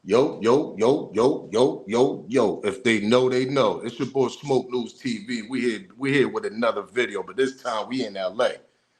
Yo, yo, yo, yo, yo, yo, yo. If they know, they know. It's your boy Smoke News TV. We here with another video, but this time we in LA.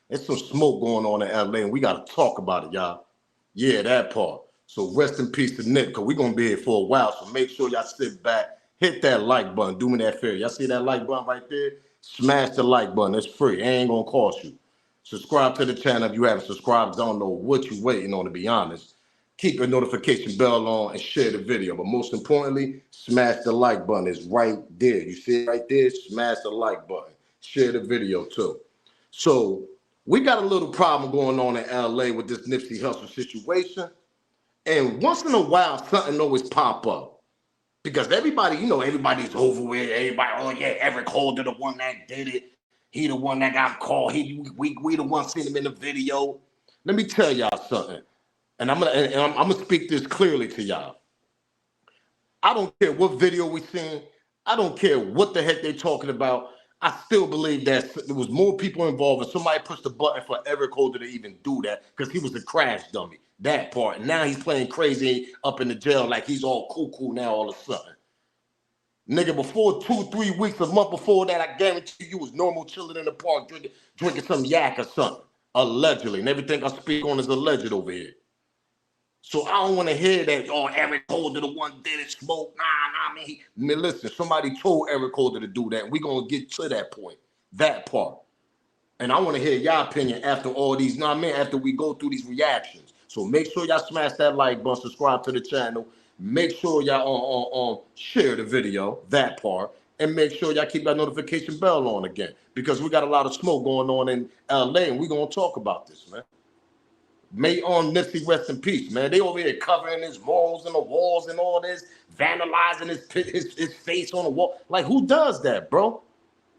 There's some smoke going on in LA, and we gotta talk about it, y'all. Yeah, that part. So rest in peace to Nick, because we're gonna be here for a while. So make sure y'all sit back, hit that like button, do me that favor. Y'all see that like button right there? Smash the like button. It's free. It ain't gonna cost you. Subscribe to the channel if you haven't subscribed. I don't know what you waiting on, to be honest. Keep your notification bell on and share the video. But most importantly, smash the like button. It's right there. You see it right there? Smash the like button. Share the video too. So we got a little problem going on in LA with this Nipsey Hussle situation. And once in a while, something always pop up. Because everybody, everybody's over with. Everybody, oh yeah, Eric Holder, the one that did it. He the one that got caught. We the one seen him in the video. Let me tell y'all something. And I'm gonna speak this clearly to y'all. I don't care what video we seen. I don't care what the heck they talking about. I still believe that there was more people involved, and somebody pushed the button for Eric Holder to even do that because he was a crash dummy. That part. And now he's playing crazy up in the jail like he's all cool now all of a sudden. Nigga, before 2-3 weeks, a month before that, I guarantee you was normal chilling in the park drinking some yak or something. Allegedly. And everything I speak on is alleged over here. So I don't want to hear that, oh, Eric Holder the one did it, smoke. Nah, man. Listen, somebody told Eric Holder to do that. And we're going to get to that point, that part. And I want to hear y'all opinion after all these, after we go through these reactions. So make sure y'all smash that like button, subscribe to the channel. Make sure y'all share the video, that part. And make sure y'all keep that notification bell on again. Because we got a lot of smoke going on in LA, and we're going to talk about this, man. May on Nipsey rest in peace, man. They over here covering his murals on the walls and all this, vandalizing his face on the wall. Like, who does that, bro?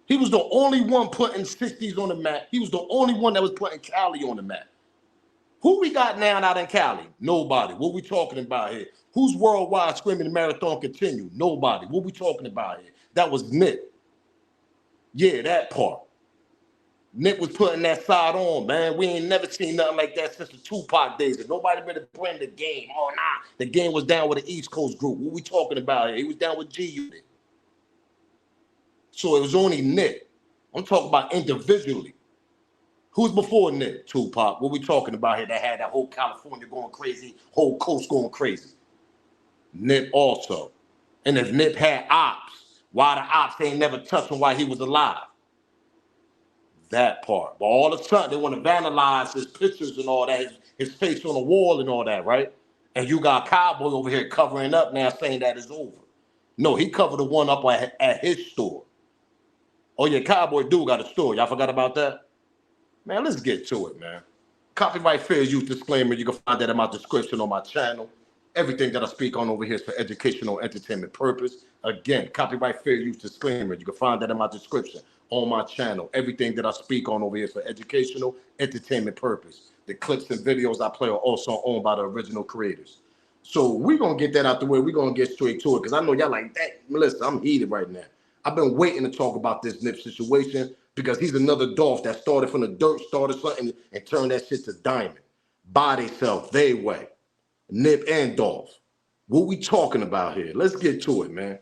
He was the only one putting 60s on the map. He was the only one that was putting Cali on the map. Who we got now out in Cali? Nobody. What we talking about here? Who's worldwide screaming the marathon continue? Nobody. What we talking about here? That was Nip. Yeah, that part. Nick was putting that side on, man. We ain't never seen nothing like that since the Tupac days. And nobody better bring the game. Oh, nah. The game was down with the East Coast group. What we talking about here? He was down with G Unit. So it was only Nick. I'm talking about individually. Who's before Nick? Tupac. What we talking about here that had that whole California going crazy, whole coast going crazy? Nip also. And if Nip had ops, why the ops ain't never touched him while he was alive? That part. But all of a sudden, they want to vandalize his pictures and all that, his face on the wall and all that, right? And you got Cowboy over here covering up now saying that it's over. No, he covered the one up at his store. Oh, yeah, Cowboy do got a store. Y'all forgot about that? Man, let's get to it, man. Copyright fair use disclaimer. You can find that in my description on my channel. Everything that I speak on over here is for educational entertainment purpose. Again, copyright fair use disclaimer. You can find that in my description on my channel. Everything that I speak on over here is for educational entertainment purpose. The clips and videos I play are also owned by the original creators. So we're going to get that out the way. We're going to get straight to it because I know y'all like that. Listen, I'm heated right now. I've been waiting to talk about this Nip situation because he's another Dolph that started from the dirt, started something, and turned that shit to diamond. By themselves, they way. Nip and Dolph. What we talking about here? Let's get to it, man.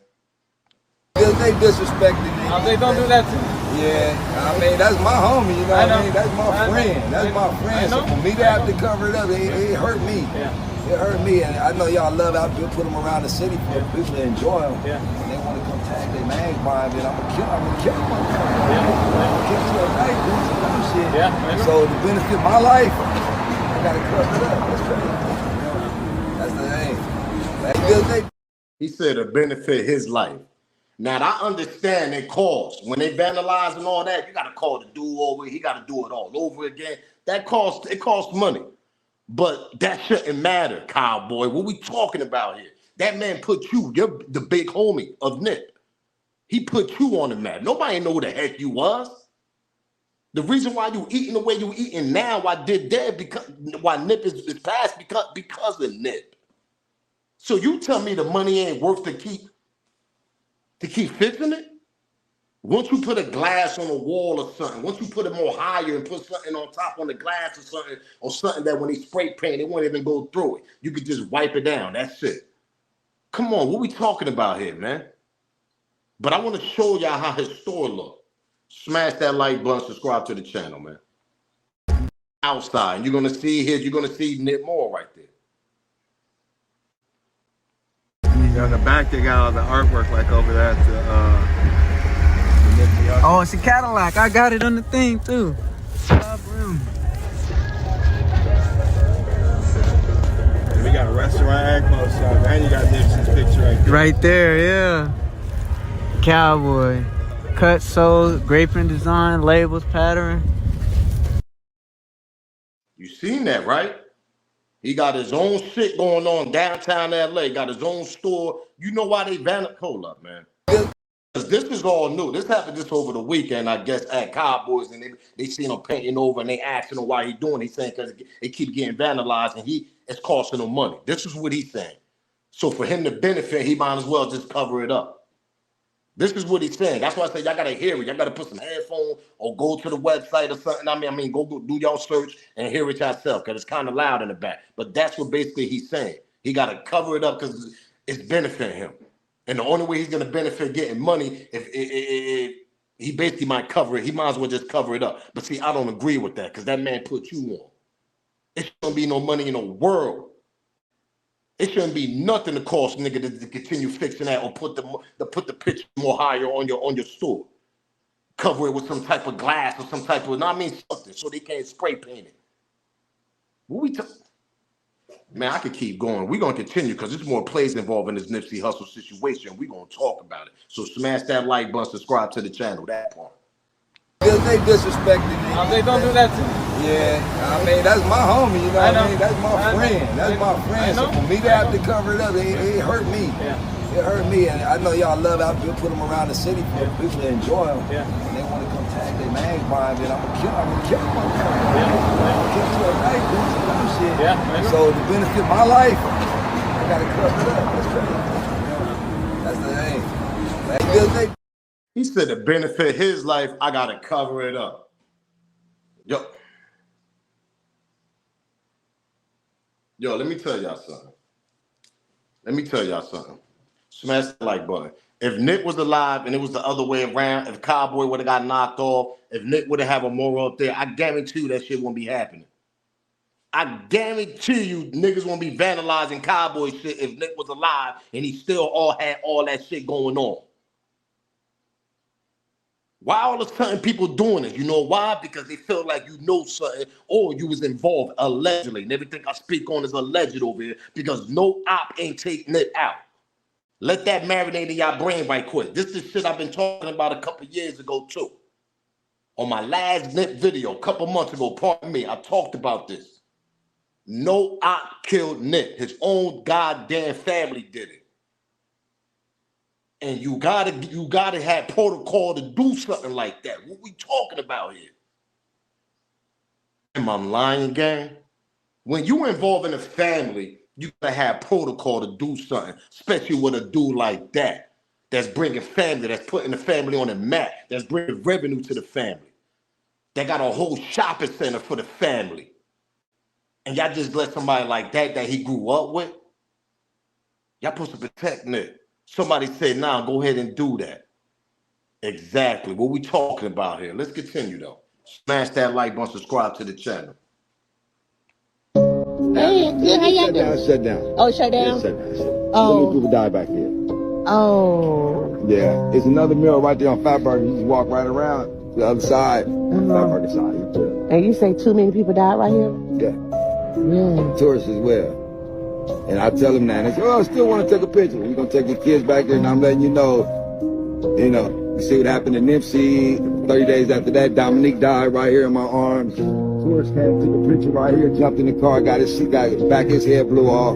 They disrespected me. Oh, they don't do that too. Yeah, I mean, that's my homie, you know what I mean? That's my friend. That's my friend. So for me to have to cover it up, it hurt me. Yeah. It hurt me. And I know y'all love out there, put them around the city for people to enjoy them. Yeah. And they want to come tag their man's mind, and I'm going to kill them. I'm going to kill you at night, do some dumb shit. Yeah. So to benefit my life, I got to cover it up. That's crazy. That's the thing. He said to benefit his life. Now, I understand it costs. When they vandalize and all that, you got to call the dude over. He got to do it all over again. It costs money. But that shouldn't matter, Cowboy. What we talking about here? That man put you're the big homie of Nip. He put you on the map. Nobody know who the heck you was. The reason why you eating the way you eating now, why Nip is passed because of Nip. So you tell me the money ain't worth to keep fixing it? Once you put a glass on a wall or something, once you put it more higher and put something on top on the glass or something that when they spray paint, it won't even go through it. You could just wipe it down. That's it. Come on, what we talking about here, man? But I want to show y'all how his store look. Smash that like button, subscribe to the channel, man. Outside, and you're gonna see here, you're gonna see Mural right there. On the back, they got all the artwork like over there at the Oh, it's a Cadillac. I got it on the thing too. We got a restaurant and clothes shop, and you got Nipsey's picture right there. Right there, yeah. Cowboy. Cut, soles, graping design, labels, pattern. You seen that, right? He got his own shit going on downtown LA, got his own store. You know why they banned it? Hold up, man. Because this is all new. This happened just over the weekend, I guess, at Cowboys, and they seen him painting over, and they asking him why he doing it. He's saying because it keep getting vandalized, and it's costing him money. This is what he's saying. So for him to benefit, he might as well just cover it up. This is what he's saying. That's why I say y'all gotta hear it. Y'all gotta put some headphones or go to the website or something. I mean, go do y'all search and hear it yourself because it's kind of loud in the back. But that's what basically he's saying. He gotta cover it up because it's benefiting him. And the only way he's gonna benefit getting money if he basically might cover it. He might as well just cover it up. But see, I don't agree with that because that man put you on. It shouldn't be no money in the world. It shouldn't be nothing to cost nigga to continue fixing that or put the picture more higher on your store. Cover it with some type of glass or some type of, something so they can't spray paint it. What we Man, I could keep going. We're gonna continue because there's more plays involved in this Nipsey Hussle situation. We're gonna talk about it. So smash that like button, subscribe to the channel. That part. They disrespected me. Oh, they don't do that too. Yeah, I mean, that's my homie, you know what I mean? That's my friend. That's my friend. So for me to have to cover it up, it hurt me. Yeah. It hurt me. And I know y'all love out there, put them around the city for people to enjoy them. Yeah. And they want to come tag their names by them, then I'm going to kill them. I'm going to kill you at night, doing some dumb shit. Yeah. So to benefit my life, I got to cover it up. That's crazy. That's the thing. He said to benefit his life, I gotta cover it up. Yo, let me tell y'all something. Smash the like button. If Nick was alive and it was the other way around, if Cowboy would have got knocked off, if Nick would have a Mural up there, I guarantee you that shit won't be happening. I guarantee you niggas won't be vandalizing Cowboy shit if Nick was alive and he still had all that shit going on. Why all of a sudden people doing this? You know why? Because they feel like you know something or you was involved allegedly. And everything I speak on is alleged over here because no op ain't taking it out. Let that marinate in your brain right quick. This is shit I've been talking about a couple years ago too. On my last Nip video, a couple months ago, pardon me, I talked about this. No op killed Nip. His own goddamn family did it. And you gotta have protocol to do something like that. What we talking about here? Am I lying, gang? When you involve in a family, you gotta have protocol to do something, especially with a dude like that. That's bringing family, that's putting the family on the map, that's bringing revenue to the family. They got a whole shopping center for the family. And y'all just let somebody like that he grew up with? Y'all supposed to protect Nick. Somebody said, nah, go ahead and do that. Exactly. What we talking about here? Let's continue, though. Smash that like button, subscribe to the channel. Hey, good. How y'all doing? Shut down. Oh, shut down? Yeah, shut down. Oh. Many people died back here. Oh. Yeah. It's another mural right there on Fatburger. You just walk right around to the other side. Fatburger side. And you say too many people died right here? Yeah. Really? Tourists as well. And I tell them that, and they say, oh, I still want to take a picture. We're going to take the kids back there, and I'm letting you know, you see what happened to Nipsey. 30 days after that, Dominique died right here in my arms. Tourist came, took a picture right here, jumped in the car, got back his head blew off.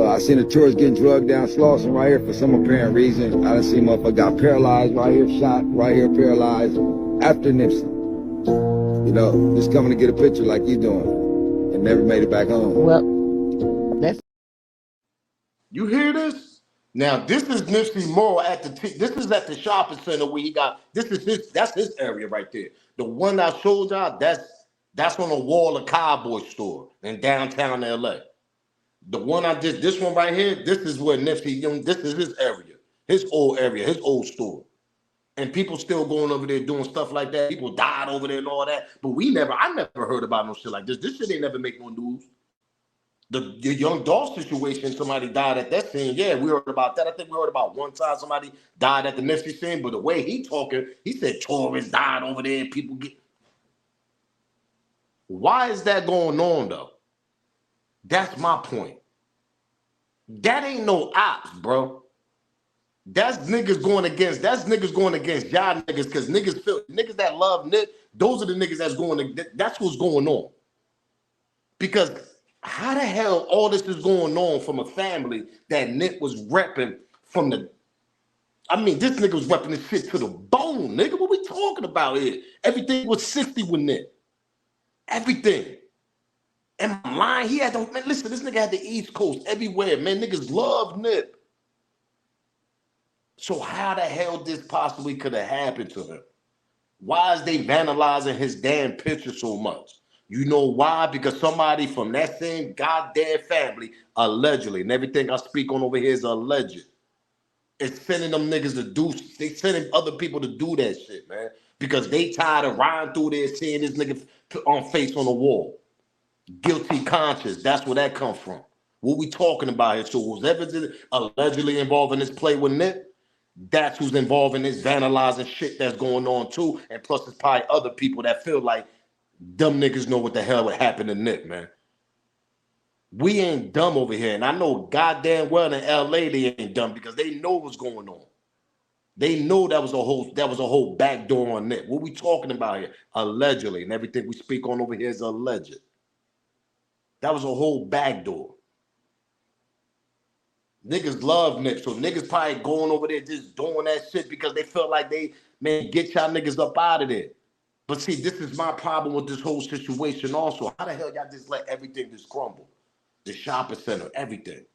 I seen a tourist getting drugged down Slauson right here for some apparent reason. I done seen motherfucker got paralyzed right here, shot right here, paralyzed after Nipsey. Just coming to get a picture like you doing, and never made it back home. Well, that's... You hear this? Now this is Nipsey Mural at this is at the shopping center where he got that's his area right there. The one I showed y'all, that's on the wall of Cowboy store in downtown LA. The one I did, this one right here, this is where Nipsey, this is his area, his old store. And people still going over there doing stuff like that. People died over there and all that. But I never heard about no shit like this. This shit ain't never make no news. The young dog situation, somebody died at that scene. Yeah, we heard about that. I think we heard about one time somebody died at the Nipsey scene. But the way he talking, he said tourists died over there and people get. Why is that going on though? That's my point. That ain't no ops, bro. That's niggas going against y'all niggas, because niggas that love Nip, those are the niggas that's what's going on. Because how the hell all this is going on from a family that Nip was repping from the, I mean, this nigga was repping this shit to the bone, nigga. What we talking about here? Everything was 60 with Nip. Everything. Am I lying? Man, listen, this nigga had the East Coast everywhere, man. Niggas love Nip. So how the hell this possibly could have happened to him? Why is they vandalizing his damn picture so much? You know why? Because somebody from that same goddamn family, allegedly, and everything I speak on over here is alleged, is sending them niggas they sending other people to do that shit, man. Because they tired of riding through there seeing this nigga on face on the wall. Guilty conscience, that's where that come from. What we talking about here? So was ever allegedly involved in this play with Nip? That's who's involved in this vandalizing shit that's going on too. And plus there's probably other people that feel like them niggas know what the hell would happen to Nip, man. We ain't dumb over here. And I know goddamn well in LA they ain't dumb because they know what's going on. They know that was a whole backdoor on Nip. What we talking about here? Allegedly. And everything we speak on over here is alleged. That was a whole backdoor. Niggas love Nip, so niggas probably going over there just doing that shit because they feel like get y'all niggas up out of there. But see, this is my problem with this whole situation also. How the hell y'all just let everything just crumble? The shopping center, everything.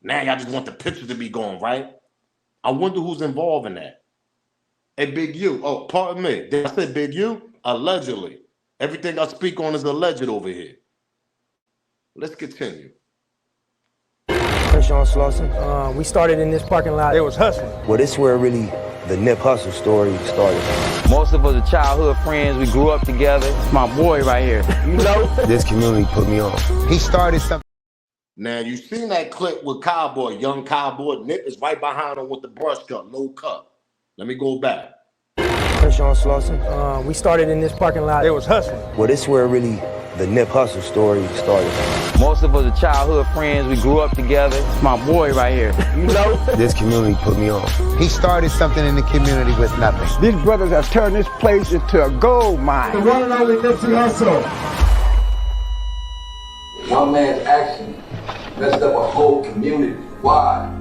Now y'all just want the picture to be gone, right? I wonder who's involved in that. Hey, Big U. Oh, pardon me. Did I say Big U? Allegedly. Everything I speak on is alleged over here. Let's continue. Sean Slauson. We started in this parking lot. They was hustling. Well, this is where really the Nip hustle story started. Most of us are childhood friends. We grew up together. It's my boy right here. You know? This community put me on. He started something. Now, you seen that clip with Cowboy, young Cowboy. Nip is right behind him with the brush cut, low cut. Let me go back. Sean Slauson. We started in this parking lot. They was hustling. Well, this is where really the Nip hustle story started. Most of us are childhood friends. We grew up together. It's my boy right here. You know? This community put me on. He started something in the community with nothing. These brothers have turned this place into a gold mine. The one and only Nipsey Hussle. One man's action messed up a whole community. Why?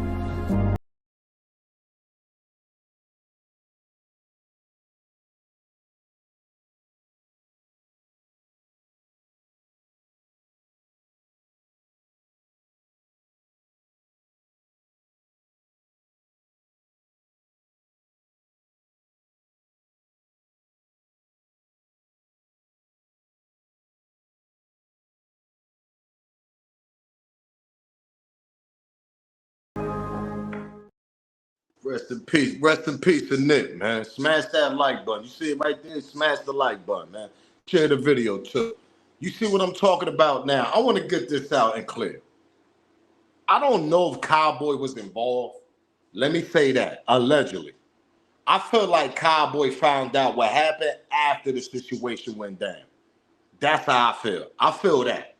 Rest in peace to Nip, man. Smash that like button. You see it right there? Smash the like button, man. Share the video too. You see what I'm talking about now? I want to get this out and clear. I don't know if Cowboy was involved. Let me say that, allegedly. I feel like Cowboy found out what happened after the situation went down. That's how I feel. I feel that.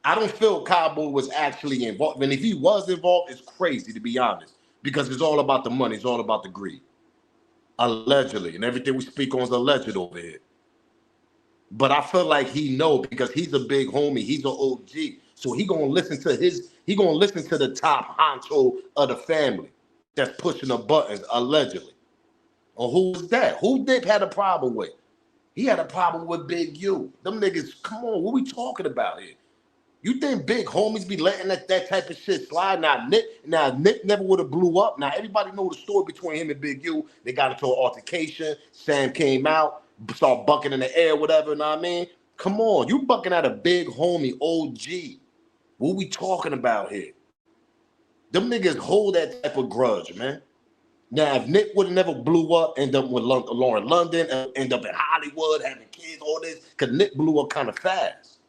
I don't feel Cowboy was actually involved. And if he was involved, it's crazy, to be honest. Because it's all about the money. It's all about the greed. Allegedly. And everything we speak on is alleged over here. But I feel like he know because he's a big homie. He's an OG. So he gonna listen to the top honcho of the family that's pushing the buttons, allegedly. Or who was that? Who Nip had a problem with? He had a problem with Big U. Them niggas, come on, what we talking about here? You think big homies be letting that type of shit slide? Now Nick never would have blew up. Now everybody know the story between him and Big U. They got into an altercation. Sam came out, started bucking in the air, whatever. Know what I mean? Come on, you bucking at a big homie, OG. What we talking about here? Them niggas hold that type of grudge, man. Now, if Nick would have never blew up, end up with Lauren London, end up in Hollywood, having kids, all this, because Nick blew up kind of fast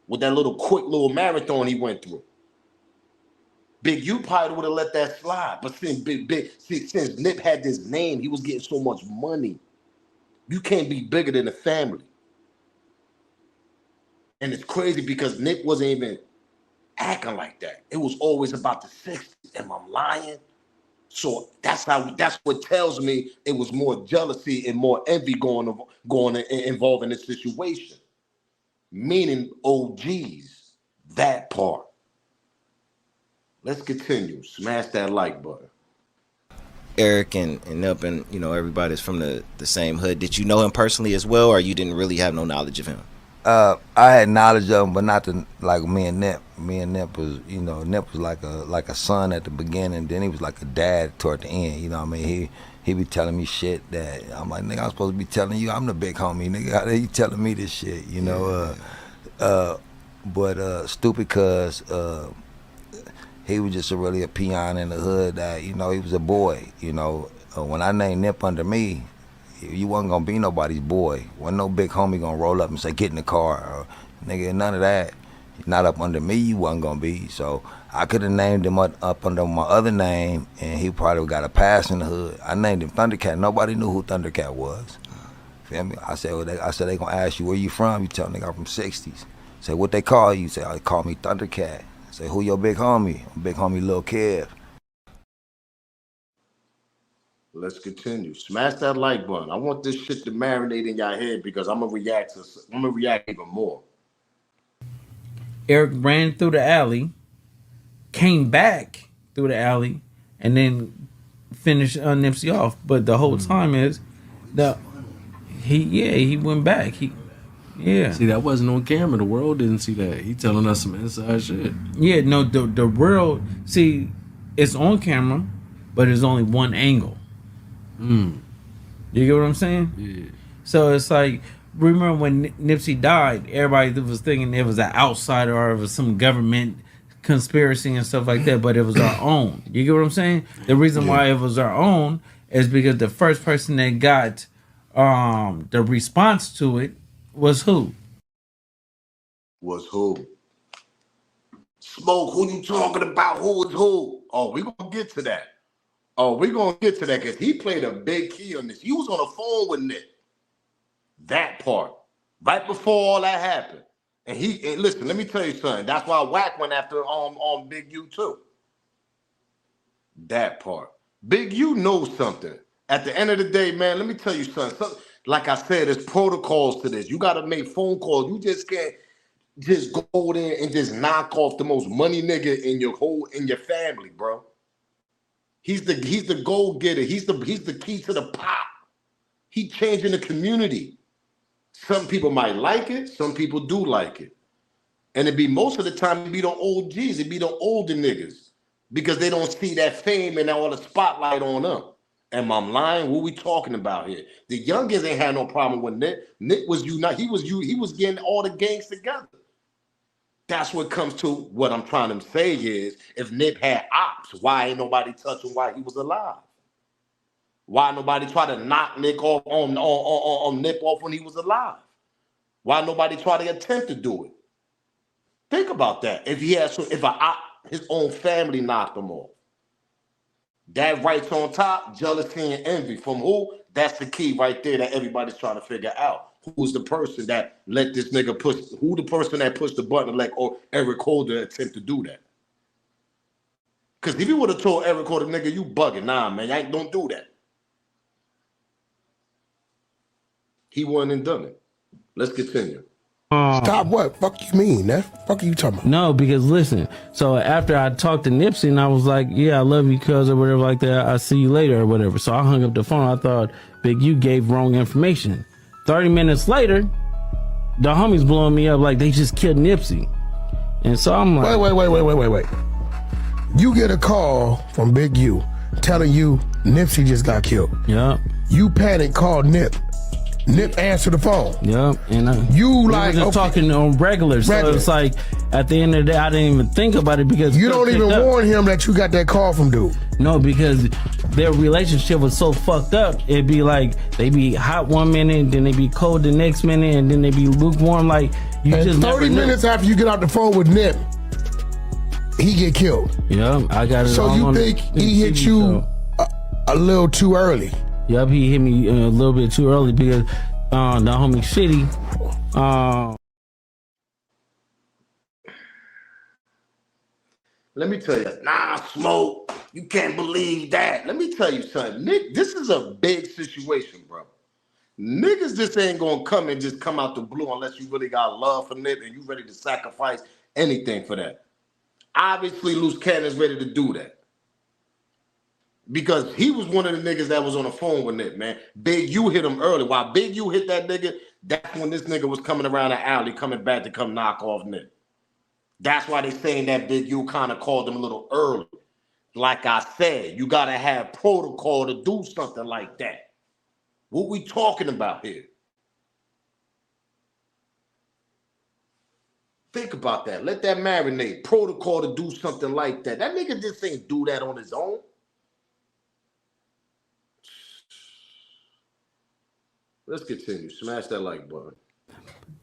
with that quick little marathon he went through. Big U probably would have let that slide. But since since Nip had this name, he was getting so much money. You can't be bigger than the family. And it's crazy because Nick wasn't even acting like that. It was always about the 60s. Am I lying? So that's what tells me it was more jealousy and more envy going involved in this situation. Meaning OGs, that part. Let's continue. Smash that like button. Eric and Nip and everybody's from the same hood. Did you know him personally as well, or you didn't really have no knowledge of him? I had knowledge of him, but not like me and Nip. Me and Nip was, Nip was like a son at the beginning, then he was like a dad toward the end. You know what I mean? He be telling me shit that I'm like, nigga, I'm supposed to be telling you. I'm the big homie, nigga. How you telling me this shit? But stupid cause he was just really a peon in the hood that, he was a boy. When I named Nip under me, you wasn't gonna be nobody's boy. Wasn't no big homie gonna roll up and say, get in the car. Or, nigga, none of that. Not up under me, you wasn't gonna be. So I could have named him up under my other name, and he probably got a pass in the hood. I named him Thundercat. Nobody knew who Thundercat was. Feel me? I said, they gonna ask you where you from. You tell them, nigga, I'm from 60s. Say, what they call you? Say, they call me Thundercat. Say, who your big homie? Big homie Lil Kev. Let's continue. Smash that like button. I want this shit to marinate in your head because I'm gonna react even more. Eric ran through the alley, came back through the alley, and then finished Nipsey off. But the whole time is that he went back. See, that wasn't on camera. The world didn't see that. He telling us some inside shit. Yeah, no, the world, see, it's on camera, but it's only one angle. You get what I'm saying? Yeah. So it's like, remember when Nipsey died, everybody was thinking it was an outsider or it was some government conspiracy and stuff like that, but it was our own. You get what I'm saying? The reason why it was our own is because the first person that got the response to it was who? Smoke, who you talking about? Who is who? Oh, we gonna get to that. Because he played a big key on this. He was on the phone with Nick. That part. Right before all that happened. And listen, let me tell you something. That's why Wack went after Big U too. That part. Big U knows something. At the end of the day, man, let me tell you something. Like I said, there's protocols to this. You gotta make phone calls. You just can't just go there and just knock off the most money nigga in your family, bro. He's the goal getter. He's the key to the pop. He changing the community. Some people might like it. Some people do like it. And it be most of the time it be the OGs. It be the older niggas because they don't see that fame and all the spotlight on them. Am I lying? What we talking about here? The youngins ain't had no problem with Nick. Nick was united. He was getting all the gangs together. That's what comes to what I'm trying to say is if Nip had ops, why ain't nobody touching while he was alive? Why nobody try to knock Nick off on Nip off when he was alive? Why nobody try to attempt to do it? Think about that. If his own family knocked him off. That right's on top, jealousy and envy. From who? That's the key right there that everybody's trying to figure out. Who's the person that let this nigga who the person that pushed the button like Eric Holder attempt to do that? Because if you would have told Eric Holder, nigga, you bugging. Nah, man, don't do that. He won and done it. Let's continue. Stop what? Fuck you mean? That fuck are you talking about? No, because listen, so after I talked to Nipsey and I was like, yeah, I love you, cuz, or whatever like that, I'll see you later or whatever. So I hung up the phone. I thought Big U gave wrong information. 30 minutes later, the homies blowing me up like they just killed Nipsey. And so I'm like, wait. You get a call from Big U telling you Nipsey just got killed. Yeah. You panic, call Nip. Nip answer the phone. Yep. And you like just talking on regular. So it's like at the end of the day, I didn't even think about it because you don't even warn him that you got that call from dude. No, because their relationship was so fucked up. It'd be like they be hot one minute, then they be cold the next minute, and then they be lukewarm. Like you and just 30 minutes after you get out the phone with Nip, he get killed. Yeah, I got it. So you think he hit you a little too early? Yep, he hit me a little bit too early because the homie Shitty. Let me tell you, Smoke, you can't believe that. Let me tell you something, Nick, this is a big situation, bro. Niggas just ain't gonna come and just come out the blue unless you really got love for Nip and you ready to sacrifice anything for that. Obviously, Loose Cannon's ready to do that. Because he was one of the niggas that was on the phone with Nip, man. Big U hit him early. While Big U hit that nigga, that's when this nigga was coming around the alley, coming back to come knock off Nip. That's why they saying that Big U kind of called him a little early. Like I said, you got to have protocol to do something like that. What we talking about here? Think about that. Let that marinate. Protocol to do something like that. That nigga just ain't do that on his own. Let's continue. Smash that like button.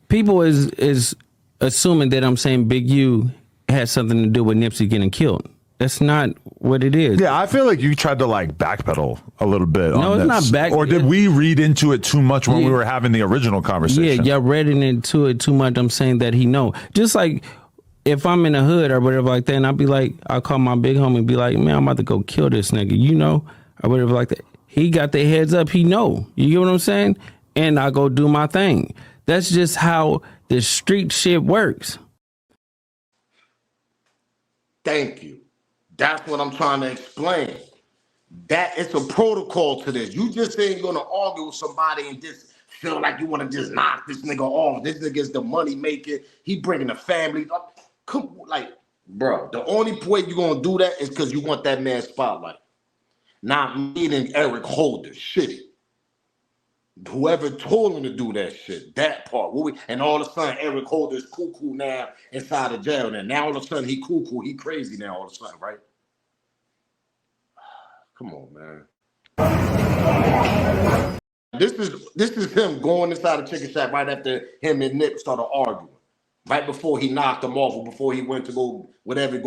People is assuming that I'm saying Big U had something to do with Nipsey getting killed. That's not what it is. Yeah, I feel like you tried to like backpedal a little bit. No, on it's this. not back. Or did we read into it too much when we were having the original conversation? Yeah, y'all read into it too much. I'm saying that he know. Just like if I'm in the hood or whatever like that, and I'll be like, I'll call my big homie and be like, man, I'm about to go kill this nigga, you know, or whatever like that. He got the heads up. He know. You get what I'm saying? And I go do my thing. That's just how the street shit works. Thank you. That's what I'm trying to explain. That it's a protocol to this. You just ain't gonna argue with somebody and just feel like you want to just knock this nigga off. This nigga's the money maker. He bringing the family up. Come, like, bro, the only way you're gonna do that is because you want that man's spotlight. Not meeting Eric Holder, shitty. Whoever told him to do that shit, that part. And all of a sudden, Eric Holder's cuckoo now inside of jail. And now all of a sudden, he cuckoo, he crazy now all of a sudden, right? Come on, man. This is him going inside the chicken shack right after him and Nip started arguing. Right before he knocked him off or before he went to go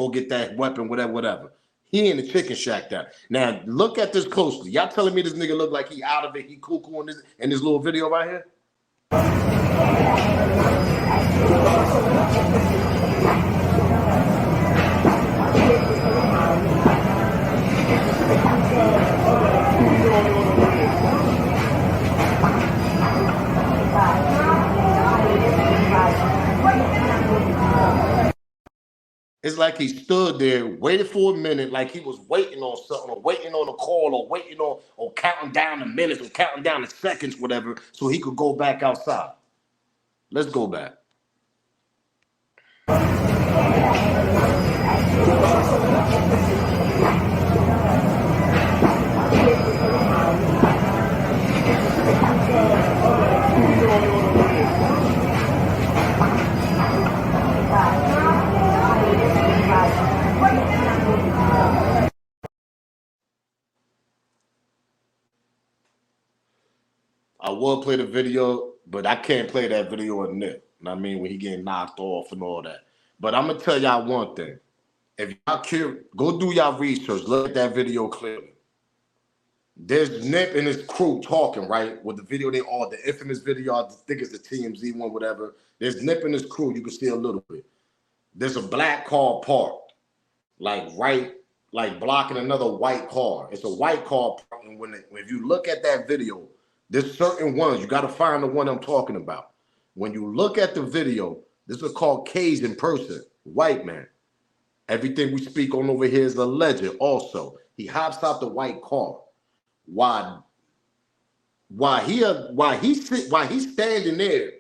get that weapon, whatever. He in the chicken shack down. Now, look at this closely. Y'all telling me this nigga look like he out of it, he cuckoo in this little video right here? It's like he stood there, waited for a minute, like he was waiting on something, or waiting on a call, or waiting on, or counting down the minutes, or counting down the seconds, whatever, so he could go back outside. Let's go back. I will play the video, but I can't play that video in Nip. You know what I mean? When he getting knocked off and all that. But I'm going to tell y'all one thing. If y'all curious, go do y'all research. Look at that video clearly. There's Nip and his crew talking, right? With the video, the infamous video, I think it's the TMZ one, whatever. There's Nip and his crew. You can see a little bit. There's a black car parked, like blocking another white car. It's a white car parked, and if you look at that video, there's certain ones. You got to find the one I'm talking about. When you look at the video, this is called Cajun person, white man. Everything we speak on over here is alleged also. He hops out the white car. While he's standing there,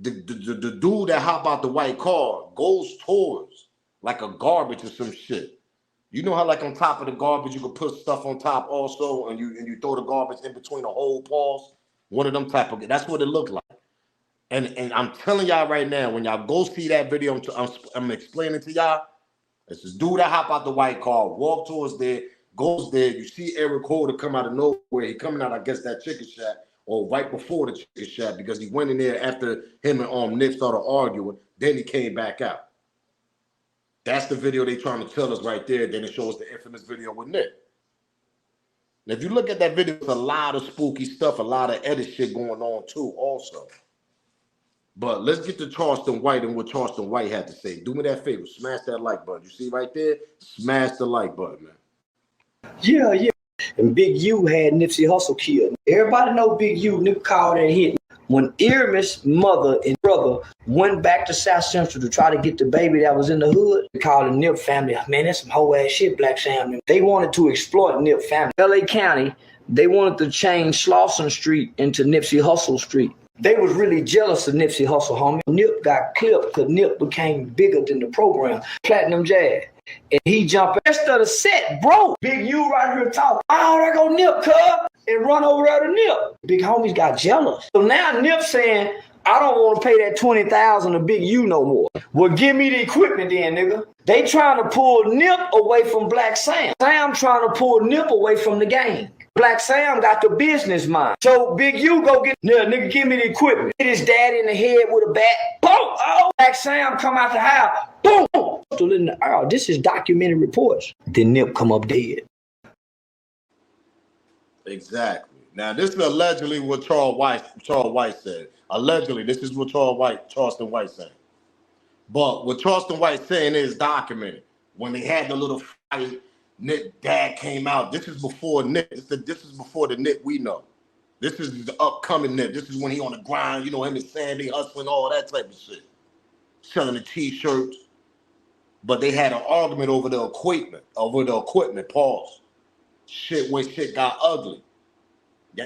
the dude that hop out the white car goes towards like a garbage or some shit. You know how like on top of the garbage you can put stuff on top also, and you throw the garbage in between the whole paws. One of them type of, that's what it looked like. And I'm telling y'all right now, when y'all go see that video, I'm explaining to y'all. It's this dude that hop out the white car, walk towards there, goes there. You see Eric Holder come out of nowhere. He coming out, I guess, that chicken shack, or right before the chicken shack, because he went in there after him and Nip started arguing. Then he came back out. That's the video they trying to tell us right there. Then it shows the infamous video with Nip. Now, if you look at that video, there's a lot of spooky stuff, a lot of edit shit going on too, also. But let's get to Charleston White and what Charleston White had to say. Do me that favor, smash that like button. You see right there? Smash the like button, man. Yeah. And Big U had Nipsey Hussle killed. Everybody know Big U, Nip called that hit. When Irma's mother and brother went back to South Central to try to get the baby that was in the hood, they called the Nip family. Man, that's some whole ass shit, Black Sam. They wanted to exploit Nip family. LA County, they wanted to change Slauson Street into Nipsey Hussle Street. They was really jealous of Nipsey Hussle, homie. Nip got clipped because Nip became bigger than the program. Platinum Jazz. And he jumped. Rest of the set, bro. Big U right here talking. Oh, there go Nip, cuz. And run over there to Nip. Big homies got jealous. So now Nip saying, I don't want to pay that $20,000 to Big U no more. Well, give me the equipment then, nigga. They trying to pull Nip away from Black Sam. Sam trying to pull Nip away from the game. Black Sam got the business mind. So Big U go get, nigga, give me the equipment. Hit his dad in the head with a bat. Boom! Oh, Black Sam come out the house. Boom! Still in the, oh, this is documented reports. Then Nip come up dead. Exactly. Now, this is allegedly what Charles White said. Allegedly, this is what Charleston White said. But what Charleston White saying is documented. When they had the little fight, Nick dad came out. This is before Nick. This is before the Nick we know. This is the upcoming Nick. This is when he on the grind. You know, him and Sandy hustling, all that type of shit. Selling the t-shirts. But they had an argument over the equipment. Pause. Shit, when shit got ugly.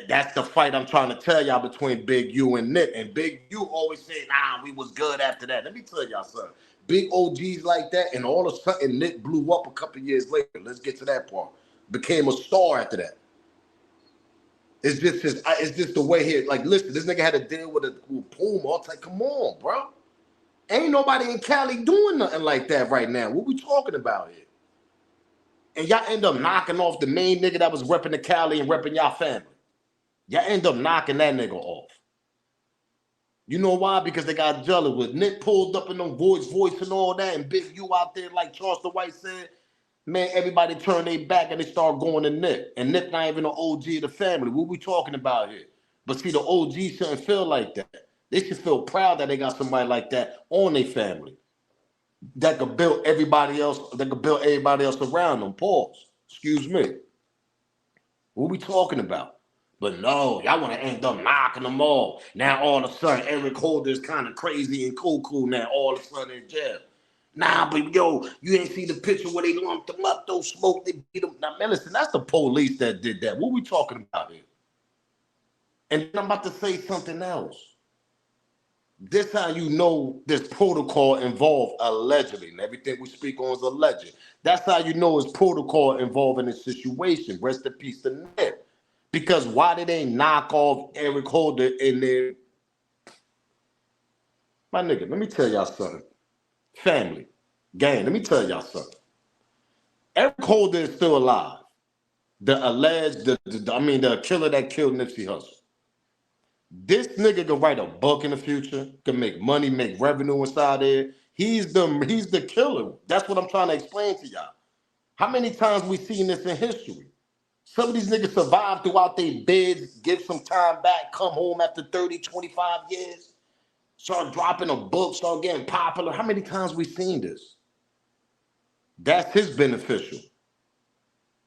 That's the fight I'm trying to tell y'all between Big U and Nick. And Big U always say, nah, we was good after that. Let me tell y'all something. Big OGs like that, and all of a sudden Nick blew up a couple years later. Let's get to that part. Became a star after that. It's just the way here. Like, listen, this nigga had to deal with Puma. It's like, come on, bro. Ain't nobody in Cali doing nothing like that right now. What we talking about here? And y'all end up knocking off the main nigga that was repping the Cali and repping y'all family. Y'all end up knocking that nigga off. You know why? Because they got jealous with Nick pulled up in them voice and all that, and Big U out there, like Charleston White said, man, everybody turned their back and they start going to Nick. And Nick not even an OG of the family. What we talking about here? But see, the OG shouldn't feel like that. They should feel proud that they got somebody like that on their family. That could build everybody else, around them. Pause. Excuse me. What we talking about? But no, y'all want to end up knocking them all. Now all of a sudden, Eric Holder is kind of crazy and cool now. All of a sudden in jail. Nah, but yo, you ain't see the picture where they lumped them up, those smoke, they beat them. Now, man, listen, that's the police that did that. What we talking about here? And I'm about to say something else. This how you know there's protocol involved, allegedly. And everything we speak on is alleged. That's how you know it's protocol involved in this situation. Rest in peace to Nip. Because why did they knock off Eric Holder in there? My nigga, let me tell y'all something. Family, gang, let me tell y'all something. Eric Holder is still alive. The killer that killed Nipsey Hussle. This nigga can write a book in the future, can make money, make revenue inside there. He's the killer. That's what I'm trying to explain to y'all. How many times we seen this in history? Some of these niggas survive throughout their beds, give some time back, come home after 30, 25 years, start dropping a book, start getting popular. How many times we seen this? That's his beneficial.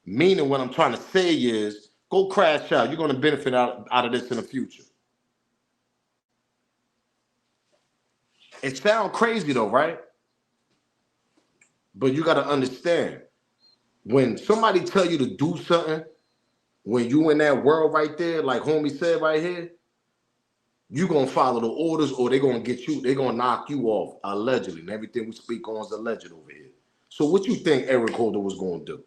Meaning what I'm trying to say is, go crash out. You're going to benefit out of this in the future. It sounds crazy though, right? But you got to understand, when somebody tell you to do something, when you in that world right there, like homie said right here, You gonna follow the orders, or they gonna get you. They gonna knock you off allegedly, and everything we speak on is alleged over here. So what you think Eric Holder was gonna do?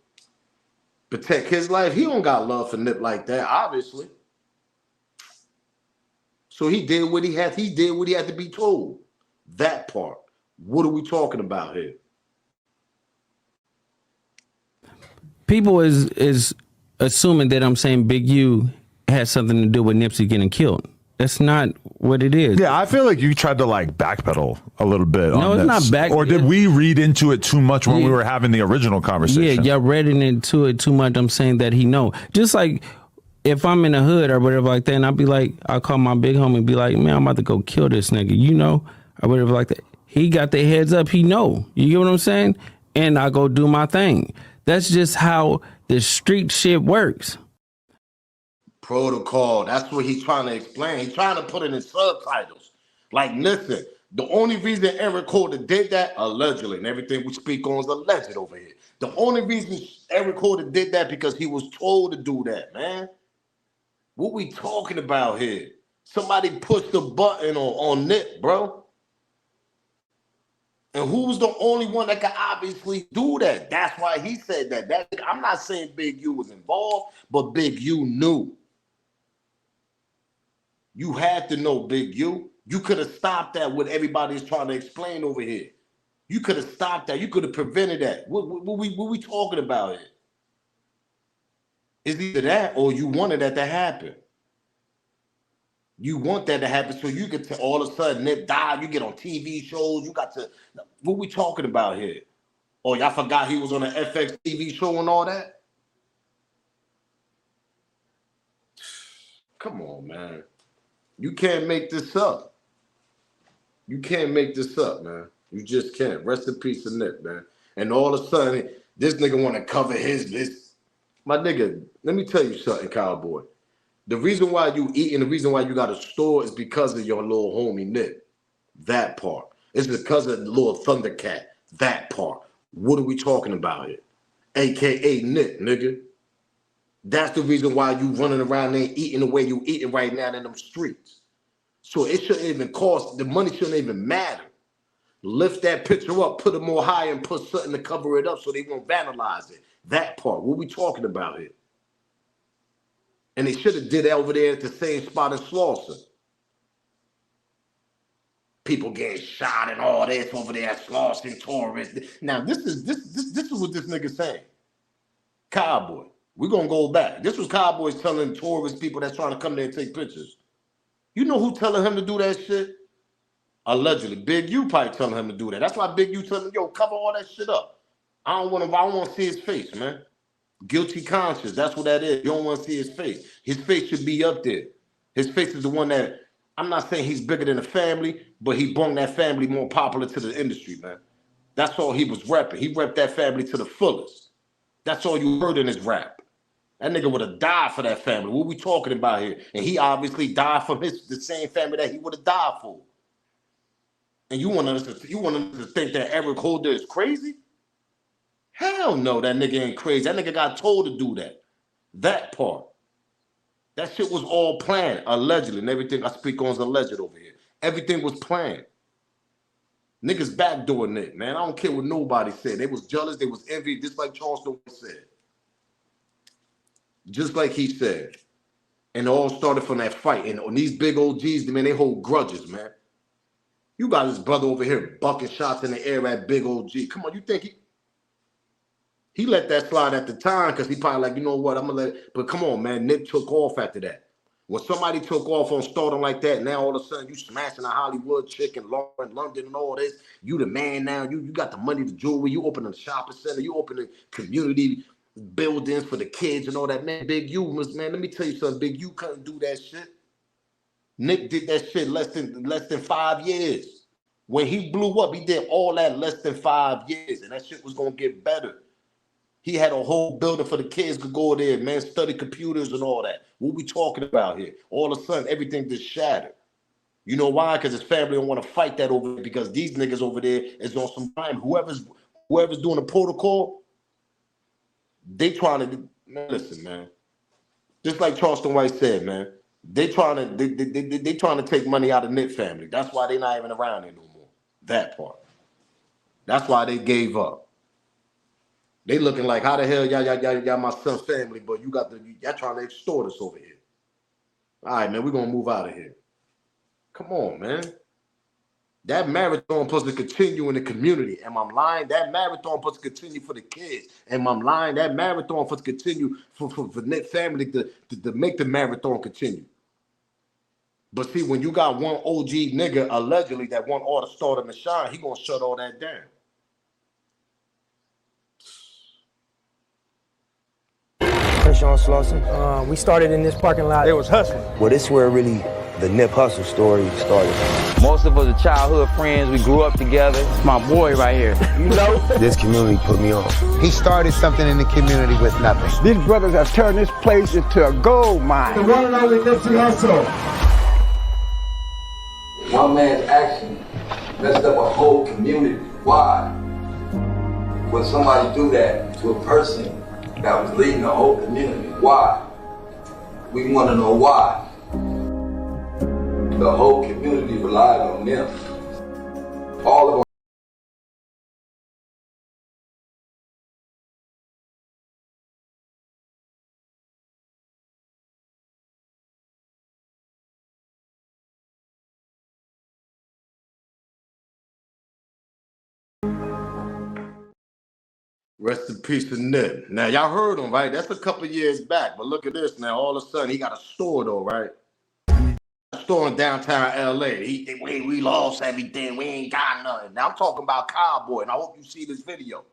Protect his life? He don't got love for Nip like that, obviously. So he did what he had. He did what he had to be told. That part. What are we talking about here? People is assuming that I'm saying Big U has something to do with Nipsey getting killed. That's not what it is. Yeah, I feel like you tried to like backpedal a little bit. No, on it's this. not back. Or did we read into it too much when we were having the original conversation? Yeah, y'all read into it too much. I'm saying that he know. Just like if I'm in the hood or whatever like that, and I'll call my big homie and be like, man, I'm about to go kill this nigga, you know, or whatever like that. He got the heads up. He know. You get what I'm saying? And I go do my thing. That's just how the street shit works. Protocol. That's what he's trying to explain. He's trying to put it in subtitles. Like, listen, the only reason Eric Holder did that, allegedly, and everything we speak on is alleged over here. The only reason Eric Holder did that because he was told to do that, man. What we talking about here? Somebody pushed the button on Nip, bro. And who's the only one that can obviously do that? That's why he said that. I'm not saying Big U was involved, but Big U knew. You had to know, Big U. You could have stopped that, what everybody's trying to explain over here. You could have stopped that. You could have prevented that. What we talking about here? It's either that or you wanted that to happen. You want that to happen so you could all of a sudden Nip died. You get on TV shows. You got to. What we talking about here? Oh, y'all forgot he was on an FX TV show and all that? Come on, man. You can't make this up. You can't make this up, man. You just can't. Rest in peace of Nip, man. And all of a sudden, this nigga want to cover his. My nigga, let me tell you something, cowboy. The reason why you eat and the reason why you got a store is because of your little homie Nip. That part. It's because of the little Thundercat. That part. What are we talking about here? AKA Nip, nigga. That's the reason why you running around there eating the way you eating right now in them streets. So it shouldn't even cost, the money shouldn't even matter. Lift that picture up, put it more high and put something to cover it up so they won't vandalize it. That part. What we talking about here? And they should have did that over there at the same spot in Slauson. People getting shot and all this over there at Slauson, tourists. Now this is what this nigga saying. Cowboy. We're gonna go back. This was Cowboys telling tourist people that's trying to come there and take pictures. You know who telling him to do that shit? Allegedly. Big U probably telling him to do that. That's why Big U telling him, yo, cover all that shit up. I don't want to see his face, man. Guilty conscience. That's what that is. You don't want to see his face. His face should be up there. His face is the one that, I'm not saying he's bigger than the family, but he brought that family more popular to the industry, man. That's all he was repping. He repped that family to the fullest. That's all you heard in his rap. That nigga would have died for that family. What we talking about here? And he obviously died from the same family that he would have died for. And you want us to think that Eric Holder is crazy? Hell no, that nigga ain't crazy. That nigga got told to do that. That part. That shit was all planned, allegedly. And everything I speak on is alleged over here. Everything was planned. Niggas backdoor Nick, man. I don't care what nobody said. They was jealous. They was envy, just like Charleston White said. Just like he said. And it all started from that fight. And on these big OGs, man, they hold grudges, man. You got his brother over here bucking shots in the air at big OG. Come on, you think he let that slide at the time because he probably like, you know what, I'm going to let it. But come on, man, Nip took off after that. When somebody took off on starting like that, now all of a sudden you smashing a Hollywood chick in London and all this. You the man now. You got the money, the jewelry. You open a shopping center. You open a community buildings for the kids and all that. Man, Big U was, man, let me tell you something. Big U couldn't do that shit. Nick did that shit less than 5 years. When he blew up, he did all that less than 5 years. And that shit was going to get better. He had a whole building for the kids to go there, man, study computers and all that. What we talking about here? All of a sudden, everything just shattered. You know why? Because his family don't want to fight that over there because these niggas over there is on some time. Whoever's doing the protocol, they trying to, man, listen, man. Just like Charleston White said, man, They trying to they trying to take money out of Nip family. That's why they not even around there no more. That part. That's why they gave up. They looking like, how the hell y'all my son's family, but y'all trying to extort us over here. All right, man, we're gonna move out of here. Come on, man. That marathon supposed to continue in the community. Am I lying? That marathon supposed to continue for the kids. Am I lying? That marathon supposed to continue for Nip family to make the marathon continue. But see, when you got one OG nigga allegedly that want all to start him and shine, he gonna shut all that down. Sean Slauson. We started in this parking lot. It was hustling. Well, this is where really the Nip Hustle story started. Most of us are childhood friends. We grew up together. It's my boy right here. You know? This community put me on. He started something in the community with nothing. These brothers have turned this place into a gold mine. The one and only Nipsey Hussle. One man's action messed up a whole community. Why would somebody do that to a person that was leading a whole community? Why? We want to know why. The whole community relied on them. All of them. Rest in peace to Nip. Now, y'all heard him, right? That's a couple years back. But look at this now. All of a sudden, he got a store, though, right? A store in downtown LA. We lost everything. We ain't got nothing. Now, I'm talking about Cowboy, and I hope you see this video.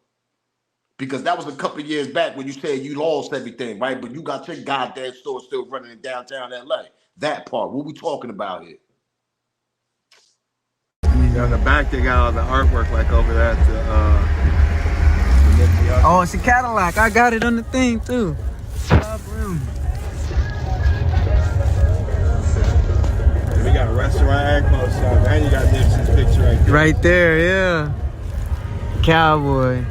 Because that was a couple years back when you said you lost everything, right? But you got your goddamn store still running in downtown LA. That part. What we talking about here? Yeah, in the back, they got all the artwork like over there Oh, it's a Cadillac. I got it on the thing too. We got a restaurant and clothes shop, and you got Nipsey's picture right there. Right there, yeah. Cowboy.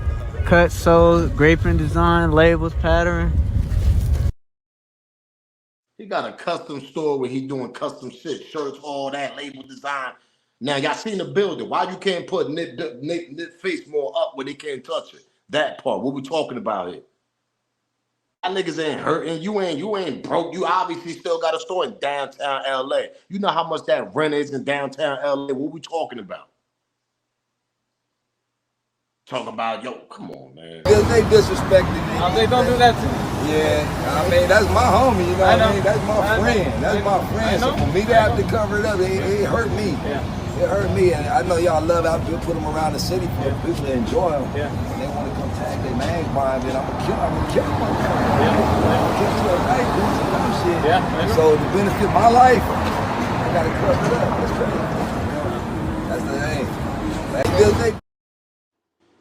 Cut, sewed, graping design, labels, pattern. He got a custom store where he doing custom shit, shirts, all that, label design. Now, y'all seen the building. Why you can't put Nip face more up where they can't touch it? That part. What we talking about here? Y'all niggas ain't hurting. You ain't broke. You obviously still got a store in downtown LA. You know how much that rent is in downtown LA. What we talking about? Talk about, yo, come on, man. They disrespected me. Oh, they don't do that to me. Yeah, I mean, that's my homie, you know what I mean? That's my friend. That's my friend. So for me to have to cover it up, it hurt me. Yeah. It hurt me, and I know y'all love out there, put them around the city for people to enjoy them. Yeah. And they want to come tag their names behind it. I'm gonna kill them. I'm gonna kill you at night, doing some dumb shit. Yeah. So to benefit my life, I gotta cover it up. That's crazy. That's the thing.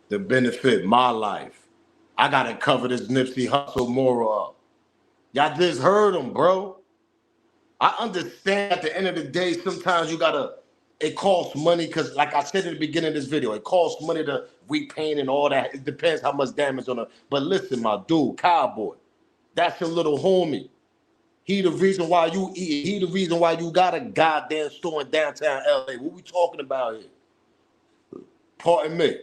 To benefit my life, I gotta cover this Nipsey Hussle Mural up. Y'all just heard him, bro. I understand at the end of the day, sometimes it costs money because, like I said at the beginning of this video, it costs money to repaint and all that. It depends how much damage on it. But listen, my dude, Cowboy, that's your little homie. He the reason why you eat. He the reason why you got a goddamn store in downtown LA. What we talking about here? Pardon me.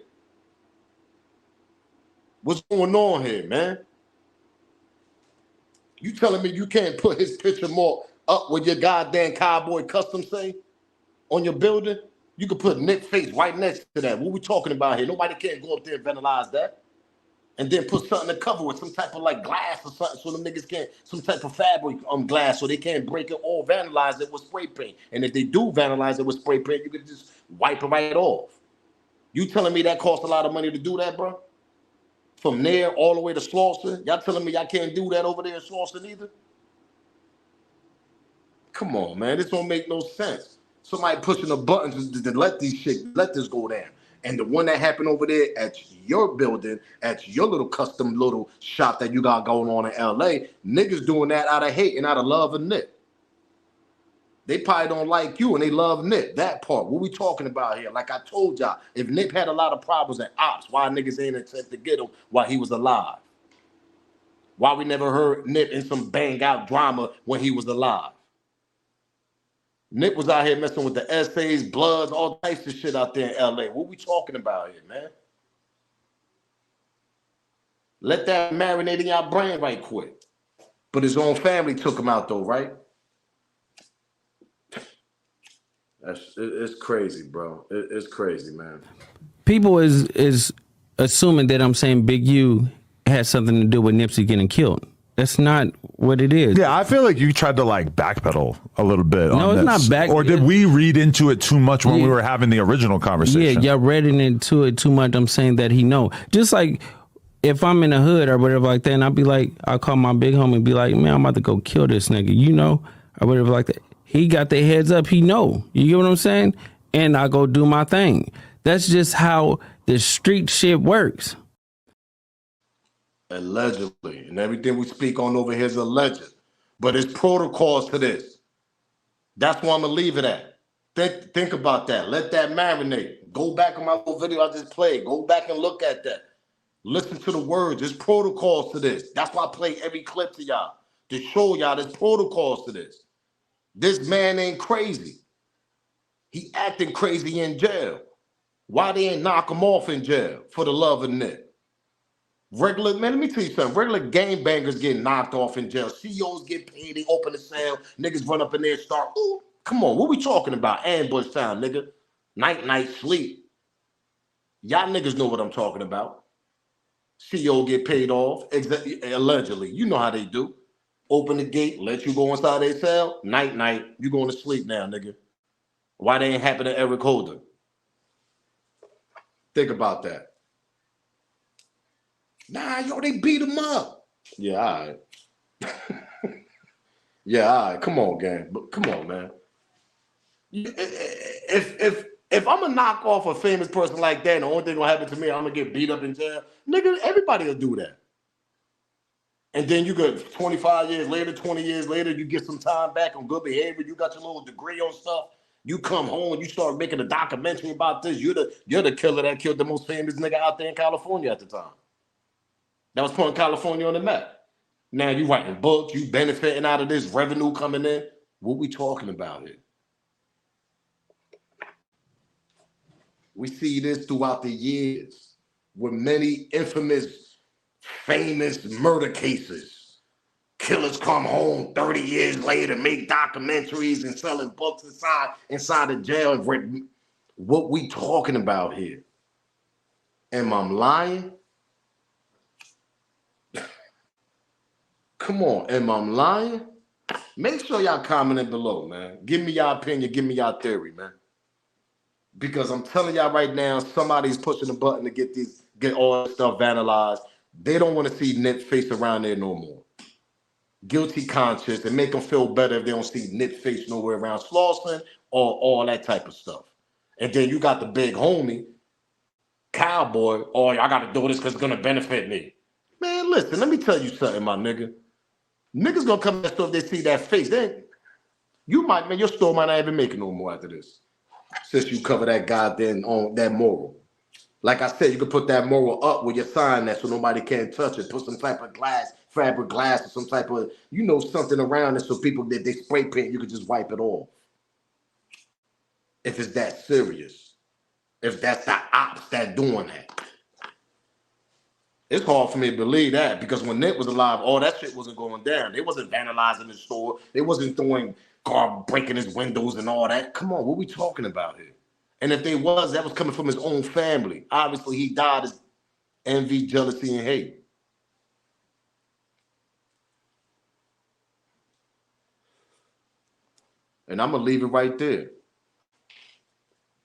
What's going on here, man? You telling me you can't put his picture more up with your goddamn Cowboy custom say on your building? You could put Nick face right next to that. What we talking about here? Nobody can't go up there and vandalize that. And then put something to cover with, some type of like glass or something, so them niggas can't, some type of fabric glass, so they can't break it or vandalize it with spray paint. And if they do vandalize it with spray paint, you could just wipe it right off. You telling me that costs a lot of money to do that, bro? From there all the way to Slauson? Y'all telling me y'all can't do that over there in Slauson either? Come on, man. This don't make no sense. Somebody pushing a button to let this go down. And the one that happened over there at your building, at your little custom little shop that you got going on in LA, niggas doing that out of hate and out of love of Nip. They probably don't like you and they love Nip. That part. What we talking about here? Like I told y'all, if Nip had a lot of problems at ops, why niggas ain't attempt to get him while he was alive? Why we never heard Nip in some bang out drama when he was alive? Nip was out here messing with the essays, bloods, all types of shit out there in LA. What we talking about here, man? Let that marinate in your brain right quick. But his own family took him out though, right? It's crazy, bro. It's crazy, man. People is assuming that I'm saying Big U had something to do with Nipsey getting killed. That's not what it is. Yeah, I feel like you tried to like backpedal a little bit. No, on it's this. not back. Or did we read into it too much when we were having the original conversation? Yeah, y'all read into it too much. I'm saying that he know. Just like if I'm in the hood or whatever like that, and I'll call my big homie and be like, man, I'm about to go kill this nigga, you know, or whatever like that. He got the heads up. He know. You get what I'm saying? And I go do my thing. That's just how the street shit works. Allegedly. And everything we speak on over here is alleged. But it's protocols to this. That's where I'm going to leave it at. Think about that. Let that marinate. Go back on my little video I just played. Go back and look at that. Listen to the words. There's protocols to this. That's why I play every clip to y'all. To show y'all there's protocols to this. This man ain't crazy. He acting crazy in jail. Why they ain't knock him off in jail? For the love of Nick. Regular, man, let me tell you something. Regular gangbangers get knocked off in jail. CEOs get paid, they open the cell, niggas run up in there and start, ooh, come on, what we talking about? Ambush time, nigga. Night, sleep. Y'all niggas know what I'm talking about. CEO get paid off, allegedly. You know how they do. Open the gate, let you go inside their cell. Night, you going to sleep now, nigga. Why they ain't happen to Eric Holder? Think about that. Nah, yo, they beat him up. Yeah, all right. Yeah, all right. Come on, gang. But come on, man. If I'm gonna knock off a famous person like that, and the only thing gonna happen to me, I'm gonna get beat up in jail. Nigga, everybody will do that. And then you get 25 years later, 20 years later, you get some time back on good behavior. You got your little degree on stuff. You come home and you start making a documentary about this. You're the killer that killed the most famous nigga out there in California at the time. That was putting California on the map. Now you writing books, you benefiting out of this revenue coming in. What we talking about here? We see this throughout the years with many infamous, famous murder cases. Killers come home 30 years later, make documentaries and selling books inside the jail. What we talking about here? Am I lying? Come on, am I lying? Make sure y'all commenting below, man. Give me y'all opinion, give me y'all theory, man. Because I'm telling y'all right now, somebody's pushing a button to get all this stuff vandalized. They don't want to see Nip face around there no more. Guilty conscience, and make them feel better if they don't see Nip face nowhere around Slauson or all that type of stuff. And then you got the big homie, Cowboy, oh, I got to do this because it's going to benefit me. Man, listen, let me tell you something, my nigga. Niggas gonna come to that store if they see that face. Then your store might not even make it no more after this. Since you cover that goddamn on that mural. Like I said, you could put that mural up with your sign there so nobody can't touch it. Put some type of glass, fabric glass, or some type of, something around it so people that they spray paint, you could just wipe it off. If it's that serious. If that's the ops that doing that. It's hard for me to believe that because when Nip was alive, all that shit wasn't going down. They wasn't vandalizing the store. They wasn't throwing breaking his windows and all that. Come on, what we talking about here? And if they was, that was coming from his own family. Obviously, he died as envy, jealousy, and hate. And I'm going to leave it right there.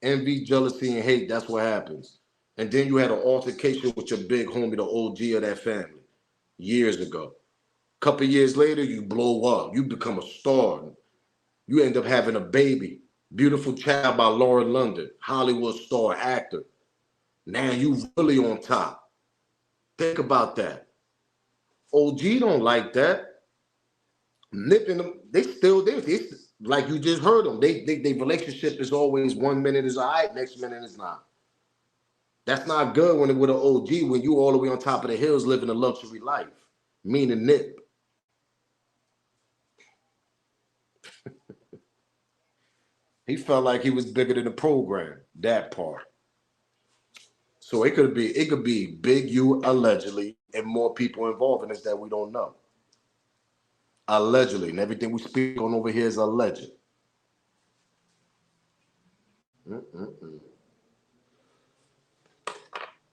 Envy, jealousy, and hate, that's what happens. And then you had an altercation with your big homie, the OG of that family, years ago. Couple years later, you blow up. You become a star. You end up having a baby. Beautiful child by Lauren London, Hollywood star, actor. Now you really on top. Think about that. OG don't like that. Nip and them, they like you just heard them. They relationship is always 1 minute is all right, next minute is not. That's not good when with an OG when you all the way on top of the hills living a luxury life. Meaning Nip. He felt like he was bigger than the program. That part. So it could be Big U allegedly and more people involved in this that we don't know. Allegedly, and everything we speak on over here is alleged.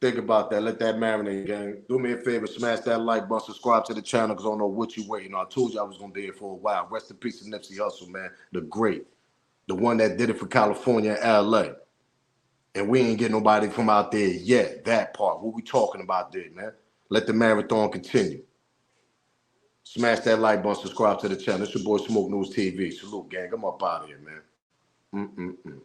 Think about that. Let that marinate, gang. Do me a favor, smash that like button, subscribe to the channel, because I don't know what you waiting on. I told you I was going to be here for a while. Rest in peace to Nipsey Hussle, man. The great. The one that did it for California and LA. And we ain't getting nobody from out there yet. That part. What we talking about there, man? Let the marathon continue. Smash that like button, subscribe to the channel. It's your boy Smoke News TV. Salute, gang. I'm up out of here, man.